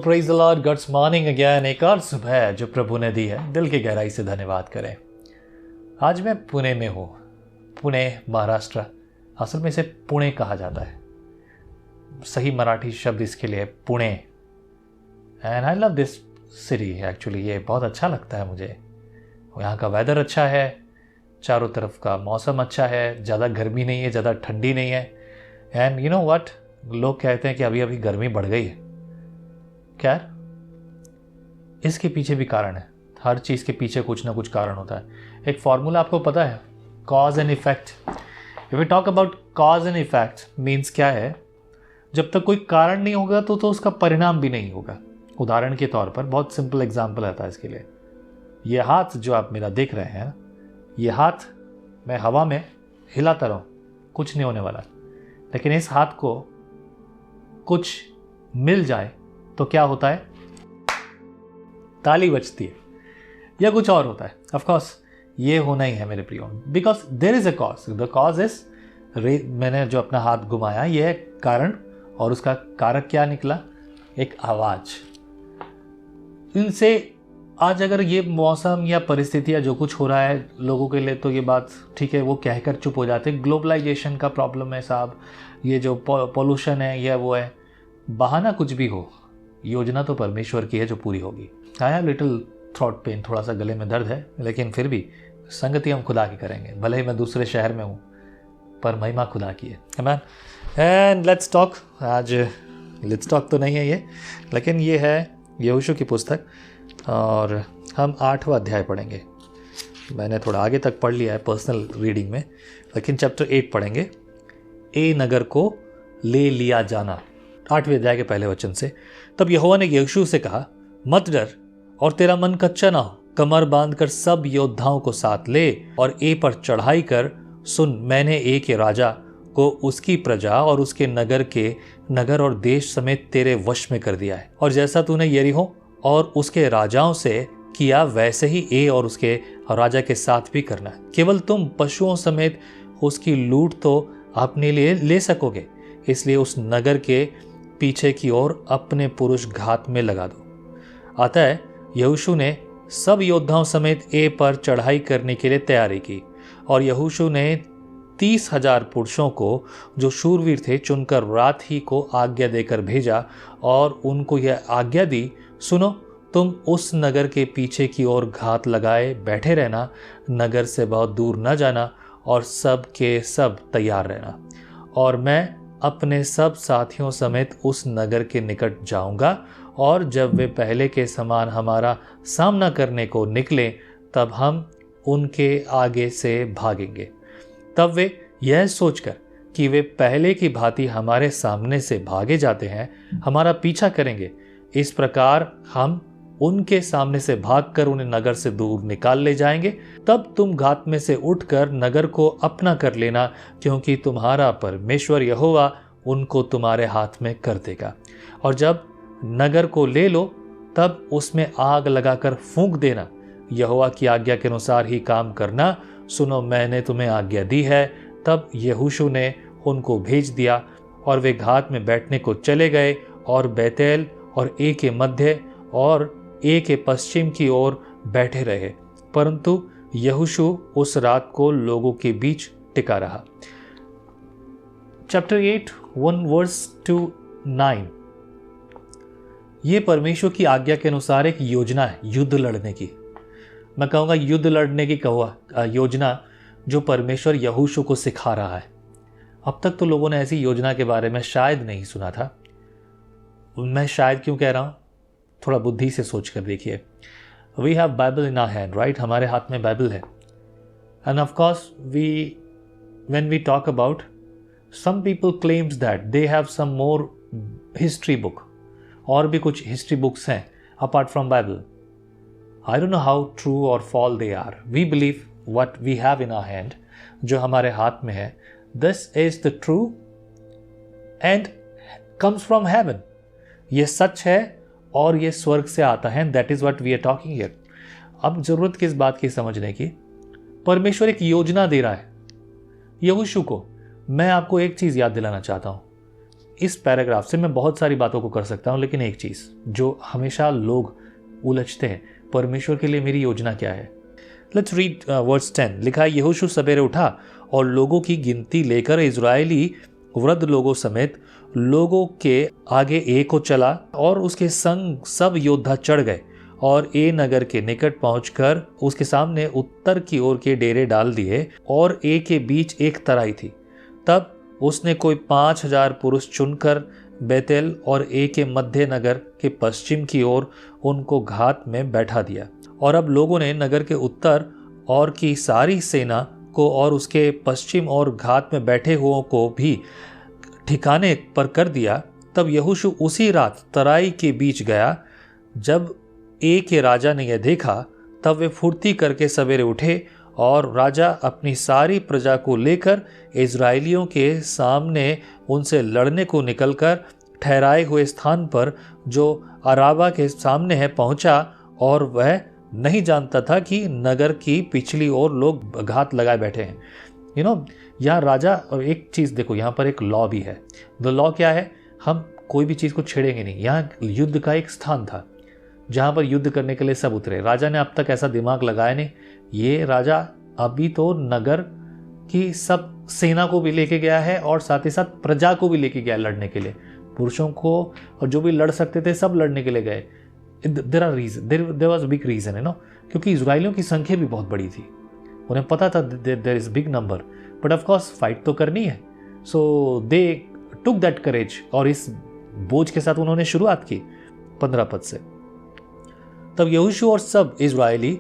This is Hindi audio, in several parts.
Praise the Lord, goods morning again. एक और सुबह है जो प्रभु ने दी है, दिल की गहराई से धन्यवाद करें। आज मैं पुणे में हूँ, पुणे महाराष्ट्र। असल में इसे पुणे कहा जाता है, सही मराठी शब्द इसके लिए Pune. And I love this city actually, ये बहुत अच्छा लगता है मुझे। यहाँ का वेदर अच्छा है, चारों तरफ का मौसम अच्छा है, ज़्यादा गर्मी नहीं है, ज़्यादा ठंडी नहीं है। एंड यू नो व्हाट, लोग कहते हैं कि अभी अभी गर्मी बढ़ गई है। खैर, इसके पीछे भी कारण है। हर चीज़ के पीछे कुछ ना कुछ कारण होता है। एक फॉर्मूला आपको पता है, cause and effect. If we talk about cause and effect means क्या है, जब तक कोई कारण नहीं होगा तो उसका परिणाम भी नहीं होगा। उदाहरण के तौर पर बहुत सिंपल एग्जांपल आता है इसके लिए। ये हाथ जो आप मेरा देख रहे हैं, ये हाथ मैं हवा में हिलाता रहूँ, कुछ नहीं होने वाला। लेकिन इस हाथ को कुछ मिल जाए तो क्या होता है, ताली बजती है या कुछ और होता है। ऑफ कोर्स ये होना ही है मेरे प्रियो, because there is a cause. The cause is मैंने जो अपना हाथ घुमाया, ये है कारण, और उसका कारक क्या निकला, एक आवाज। इनसे आज अगर ये मौसम या परिस्थितियाँ जो कुछ हो रहा है लोगों के लिए, तो ये बात ठीक है, वो कहकर चुप हो जाते। ग्लोबलाइजेशन का प्रॉब्लम है साहब, ये जो पॉल्यूशन है, यह वो है, बहाना कुछ भी हो, योजना तो परमेश्वर की है जो पूरी होगी। I have little throat pen, थोड़ा सा गले में दर्द है, लेकिन फिर भी संगति हम खुदा की करेंगे। भले ही मैं दूसरे शहर में हूँ, पर महिमा खुदा की है। आमीन। And let's talk. आज लेट्स टॉक तो नहीं है ये, लेकिन ये है यहोशू की पुस्तक, और हम 8वां अध्याय पढ़ेंगे। मैंने थोड़ा आगे तक पढ़ लिया है पर्सनल रीडिंग में, लेकिन चैप्टर 8 पढ़ेंगे। ए नगर को ले लिया जाना, 8वें अध्याय के पहले वचन से। तब यहोवा ने यहोशू से कहा, मत डर और तेरा मन कच्चा ना हो, कमर बांधकर सब योद्धाओं को साथ ले और ए पर चढ़ाई कर। सुन, मैंने ए के राजा को उसकी प्रजा और उसके नगर और देश समेत तेरे वश में कर दिया है, और जैसा तूने यरीहो और उसके राजाओं से किया, वैसे ही ए और उसके राजा के साथ भी करना है। केवल तुम पशुओं समेत उसकी लूट तो अपने लिए ले सकोगे, इसलिए उस नगर के पीछे की ओर अपने पुरुष घात में लगा दो। अतः यहोशू ने सब योद्धाओं समेत ए पर चढ़ाई करने के लिए तैयारी की, और यहोशू ने 30,000 पुरुषों को जो शूरवीर थे चुनकर रात ही को आज्ञा देकर भेजा, और उनको यह आज्ञा दी, सुनो, तुम उस नगर के पीछे की ओर घात लगाए बैठे रहना, नगर से बहुत दूर न जाना, और सब के सब तैयार रहना। और मैं अपने सब साथियों समेत उस नगर के निकट जाऊंगा, और जब वे पहले के समान हमारा सामना करने को निकले, तब हम उनके आगे से भागेंगे। तब वे यह सोचकर कि वे पहले की भांति हमारे सामने से भागे जाते हैं, हमारा पीछा करेंगे। इस प्रकार हम उनके सामने से भागकर उन्हें नगर से दूर निकाल ले जाएंगे। तब तुम घात में से उठकर नगर को अपना कर लेना, क्योंकि तुम्हारा परमेश्वर यहोवा उनको तुम्हारे हाथ में कर देगा। और जब नगर को ले लो, तब उसमें आग लगाकर फूंक देना। यहोवा की आज्ञा के अनुसार ही काम करना। सुनो, मैंने तुम्हें आज्ञा दी है। तब यहोशू ने उनको भेज दिया, और वे घात में बैठने को चले गए, और बैतेल और ए के मध्य और ए के पश्चिम की ओर बैठे रहे। परंतु यहोशू उस रात को लोगों के बीच टिका रहा। Chapter 8 1 verse 2 9। ये परमेश्वर की आज्ञा के अनुसार एक योजना है युद्ध लड़ने की। मैं कहूँगा युद्ध लड़ने की योजना जो परमेश्वर यहोशू को सिखा रहा है। अब तक तो लोगों ने ऐसी योजना के बारे में शायद नहीं सुना था। मैं शायद क्यों कह रहा हूँ, थोड़ा बुद्धि से सोच कर देखिए। We have Bible in our hand, right? हमारे हाथ में बाइबल है। And of course when we talk about, some people claims that they have some more history book, और भी कुछ हिस्ट्री बुक्स हैं apart from Bible. I don't know how true और false they are. We believe what we have in our hand, जो हमारे हाथ में है, this is the true and comes from heaven. ये सच है और ये स्वर्ग से आता है। That is what we are talking here. अब जरूरत किस बात की समझने की, परमेश्वर एक योजना दे रहा है यहोशू को। मैं आपको एक चीज याद दिलाना चाहता हूं, इस पैराग्राफ से मैं बहुत सारी बातों को कर सकता हूँ, लेकिन एक चीज़ जो हमेशा लोग उलझते हैं, परमेश्वर के लिए मेरी योजना क्या है। Let's read verse 10। लिखा है, यहोशू सवेरे उठा और लोगों की गिनती लेकर इजरायली वृद्ध लोगों समेत लोगों के आगे एक को चला और उसके संग सब योद्धा चढ़ गए और ए नगर के निकट पहुंचकर उसके सामने उत्तर की ओर के डेरे डाल दिए और ए के बीच एक तराई थी। तब उसने कोई 5,000 पुरुष चुनकर बेतेल और ए के मध्य नगर के पश्चिम की ओर उनको घात में बैठा दिया। और अब लोगों ने नगर के उत्तर और की सारी सेना को और उसके पश्चिम और घात में बैठे हुओं को भी ठिकाने पर कर दिया। तब यहोशू उसी रात तराई के बीच गया। जब ए के राजा ने यह देखा तब वे फुर्ती करके सवेरे उठे और राजा अपनी सारी प्रजा को लेकर इजराइलियों के सामने उनसे लड़ने को निकलकर ठहराए हुए स्थान पर जो अराबा के सामने है पहुंचा और वह नहीं जानता था कि नगर की पिछली ओर लोग घात लगाए बैठे हैं। यहाँ राजा, और एक चीज़ देखो, यहाँ पर एक लॉ भी है। द लॉ क्या है? हम कोई भी चीज़ को छेड़ेंगे नहीं। यहाँ युद्ध का एक स्थान था जहाँ पर युद्ध करने के लिए सब उतरे। राजा ने अब तक ऐसा दिमाग लगाया नहीं। ये राजा अभी तो नगर की सब सेना को भी लेके गया है और साथ ही साथ प्रजा को भी लेके गया लड़ने के लिए। पुरुषों को और जो भी लड़ सकते थे सब लड़ने के लिए गए। देयर वाज बिग रीजन है क्योंकि इजराइलियों की संख्या भी बहुत बड़ी थी। उन्हें पता था there is big number, but of course fight तो करनी है। सो दे टुक दैट करेज और इस बोझ के साथ उन्होंने शुरुआत की 15 पद से। तब यहोशू और सब इजरायली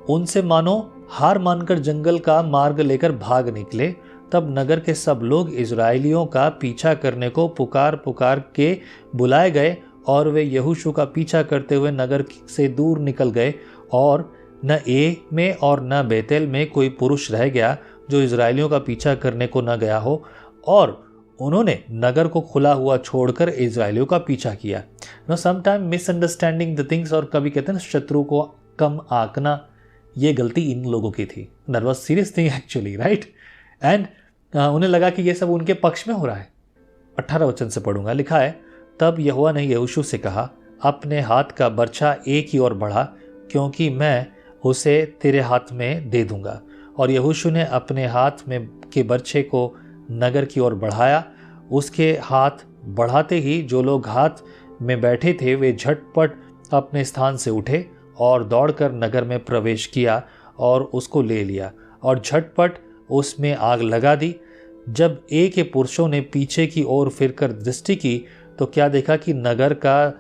उनसे मानो हार मानकर जंगल का मार्ग लेकर भाग निकले। तब नगर के सब लोग इजरायलियों का पीछा करने को पुकार पुकार के बुलाए गए और वे यहोशू का पीछा करते हुए नगर से दूर निकल गए और न ए में और न बेतेल में कोई पुरुष रह गया जो इजरायलियों का पीछा करने को न गया हो। और उन्होंने नगर को खुला हुआ छोड़कर इजरायलियों का पीछा किया। समटाइम मिसअंडरस्टैंडिंग द थिंग्स, और कभी कहते हैं शत्रु को कम आंकना, ये गलती इन लोगों की थी। That was serious thing actually, right. And उन्हें लगा कि ये सब उनके पक्ष में हो रहा है। 18 वचन से पढ़ूंगा। लिखा है, तब यहोवा ने यहोशू से कहा, अपने हाथ का बर्छा ए की ओर बढ़ा, क्योंकि मैं उसे तेरे हाथ में दे दूंगा। और यहोशू ने अपने हाथ में के बर्छे को नगर की ओर बढ़ाया। उसके हाथ बढ़ाते ही जो लोग हाथ में बैठे थे वे झटपट अपने स्थान से उठे और दौड़कर नगर में प्रवेश किया और उसको ले लिया और झटपट उसमें आग लगा दी। जब ए के पुरुषों ने पीछे की ओर फिरकर दृष्टि की तो क्या देखा कि नगर का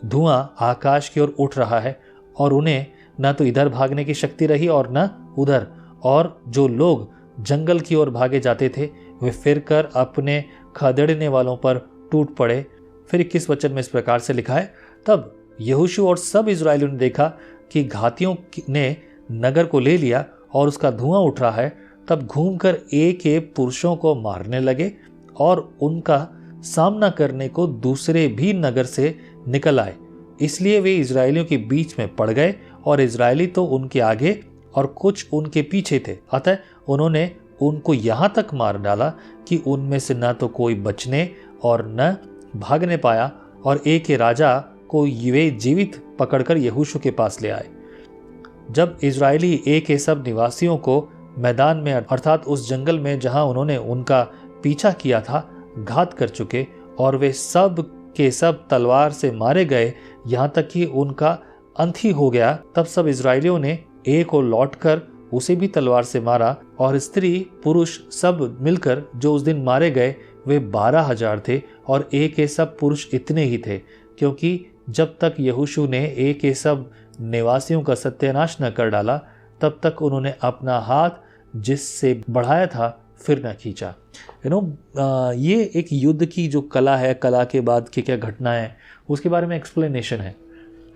धुआं आकाश की ओर उठ रहा है और उन्हें न तो इधर भागने की शक्ति रही और न उधर। और जो लोग जंगल की ओर भागे जाते थे वे फिरकर अपने खदेड़ने वालों पर टूट पड़े। फिर 21 वचन में इस प्रकार से लिखा है, तब यहोशू और सब इजरायलियों ने देखा कि घातियों ने नगर को ले लिया और उसका धुआं उठ रहा है। तब घूमकर ए के पुरुषों को मारने लगे और उनका सामना करने को दूसरे भी नगर से निकल आए। इसलिए वे इजरायलियों के बीच में पड़ गए और इजरायली तो उनके आगे और कुछ उनके पीछे थे। अतः उन्होंने उनको यहाँ तक मार डाला कि उनमें से न तो कोई बचने और न भागने पाया। और ए के राजा को वे जीवित पकड़कर यहोशू के पास ले आए। जब इजरायली ए के सब निवासियों को मैदान में अर्थात उस जंगल में जहां उन्होंने उनका पीछा किया था घात कर चुके और वे सब के सब तलवार से मारे गए, यहाँ तक कि उनका अंत ही हो गया, तब सब इजरायलियों ने ए को लौटकर उसे भी तलवार से मारा। और स्त्री पुरुष सब मिलकर जो उस दिन मारे गए वे 12,000 थे और ए के सब पुरुष इतने ही थे, क्योंकि जब तक यहोशू ने ए के सब निवासियों का सत्यानाश न कर डाला तब तक उन्होंने अपना हाथ जिससे बढ़ाया था फिर न खींचा। ये एक युद्ध की जो कला है, कला के बाद की क्या घटना है उसके बारे में एक्सप्लेनेशन है।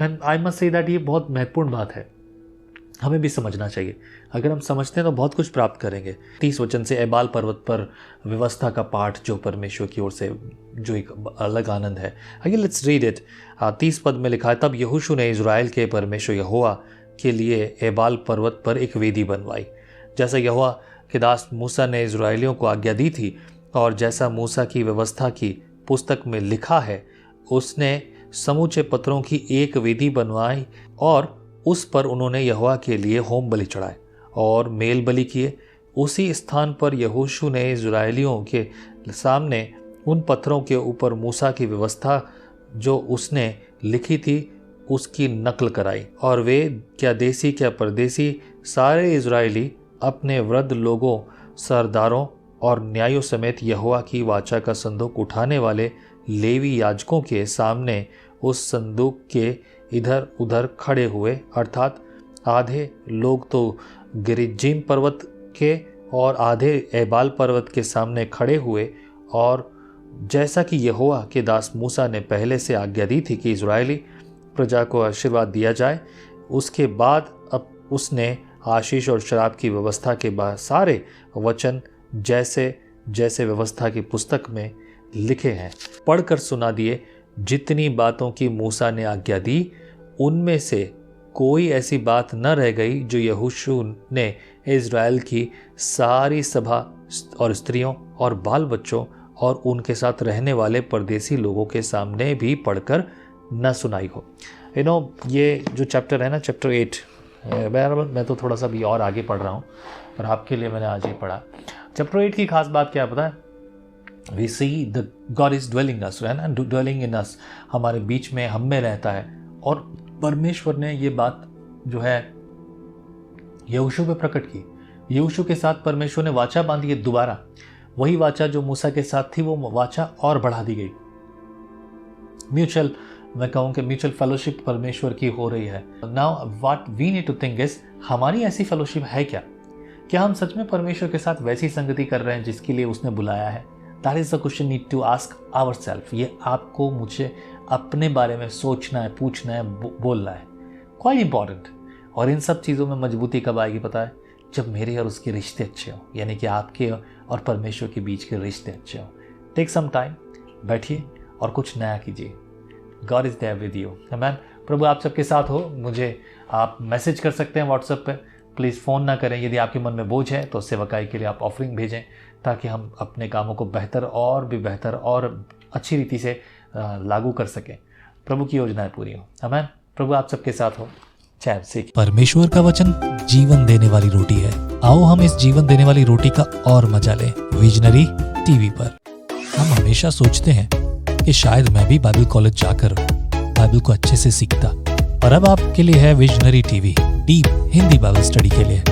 And I must say that ये बहुत महत्वपूर्ण बात है, हमें भी समझना चाहिए। अगर हम समझते हैं तो बहुत कुछ प्राप्त करेंगे। 30 वचन से एबाल पर्वत पर व्यवस्था का पाठ जो परमेश्वर की ओर से जो एक अलग आनंद है। आइए लेट्स रीड इट। 30 पद में लिखा है, तब यहोशू ने इजराइल के परमेश्वर यहोवा के लिए एबाल पर्वत पर एक वेदी बनवाई, जैसा यहोवा के दास मूसा ने इजराइलियों को आज्ञा दी थी और जैसा मूसा की व्यवस्था की पुस्तक में लिखा है, उसने समूचे पत्थरों की एक वेदी बनवाई और उस पर उन्होंने यहोवा के लिए होम बलि चढ़ाए और मेल बलि किए। उसी स्थान पर यहोशू ने इजराइलियों के सामने उन पत्थरों के ऊपर मूसा की व्यवस्था जो उसने लिखी थी उसकी नकल कराई, और वे क्या देसी क्या परदेसी सारे इजराइली अपने वृद्ध लोगों, सरदारों और न्यायों समेत यहोवा की वाचा का संदूक उठाने वाले लेवी याजकों के सामने उस संदूक के इधर उधर खड़े हुए। अर्थात आधे लोग तो गिरिज्जीम पर्वत के और आधे एबाल पर्वत के सामने खड़े हुए, और जैसा कि यहोवा के दास मूसा ने पहले से आज्ञा दी थी कि इजरायली प्रजा को आशीर्वाद दिया जाए, उसके बाद अब उसने आशीष और शराब की व्यवस्था के बाद सारे वचन जैसे जैसे व्यवस्था की पुस्तक में लिखे हैं पढ़कर सुना दिए। जितनी बातों की मूसा ने आज्ञा दी उनमें से कोई ऐसी बात न रह गई जो यहोशू ने इज़राइल की सारी सभा और स्त्रियों और बाल बच्चों और उनके साथ रहने वाले परदेसी लोगों के सामने भी पढ़कर न सुनाई हो। ये जो चैप्टर है ना, चैप्टर 8, बराबर मैं तो थोड़ा सा भी और आगे पढ़ रहा हूँ, पर आपके लिए मैंने आज ही पढ़ा। चैप्टर 8 की खास बात क्या पता है? We see the God is dwelling us, है ना, ड्वेलिंग इन अस, हमारे बीच में, हम में रहता है। और परमेश्वर ने ये बात जो है यहोशू पे प्रकट की। यहोशू के साथ परमेश्वर ने वाचा बांधी है दोबारा, वही वाचा जो मूसा के साथ थी, वो वाचा और बढ़ा दी गई। म्यूचुअल, मैं कहूँ कि म्यूचुअल फेलोशिप परमेश्वर की हो रही है। Now what we need to think is, हमारी ऐसी फेलोशिप है क्या? क्या हम सच में परमेश्वर के साथ वैसी संगति कर रहे हैं जिसके लिए उसने बुलाया है? That is the question need to ask our self. ये आपको मुझे अपने बारे में सोचना है, पूछना है, बोलना है, क्वाइट इंपॉर्टेंट। और इन सब चीज़ों में मजबूती कब आएगी पता है? जब मेरे और उसके रिश्ते अच्छे हों, यानी कि आपके और परमेश्वर के बीच के रिश्ते अच्छे हों। टेक सम टाइम, बैठिए और कुछ नया कीजिए। God is there with you. आमीन। प्रभु आप सबके साथ हो। मुझे आप मैसेज कर सकते हैं व्हाट्सएप पे, प्लीज़ फ़ोन ना करें। यदि आपके मन में बोझ है तो सेवकाई के लिए आप ऑफरिंग भेजें, ताकि हम अपने कामों को बेहतर और भी बेहतर और अच्छी रीति से लागू कर सकें। प्रभु की योजनाएं पूरी हो। आमीन। प्रभु आप सबके साथ हो। जय मसीह। परमेश्वर का वचन जीवन देने वाली रोटी है। आओ हम इस जीवन देने वाली रोटी का और मजा लें विजनरी टीवी पर। हम हमेशा सोचते हैं कि शायद मैं भी बाइबल कॉलेज जाकर बाइबल को अच्छे से सीखता, पर अब आपके लिए है visionary TV, deep Hindi Bible study के लिए।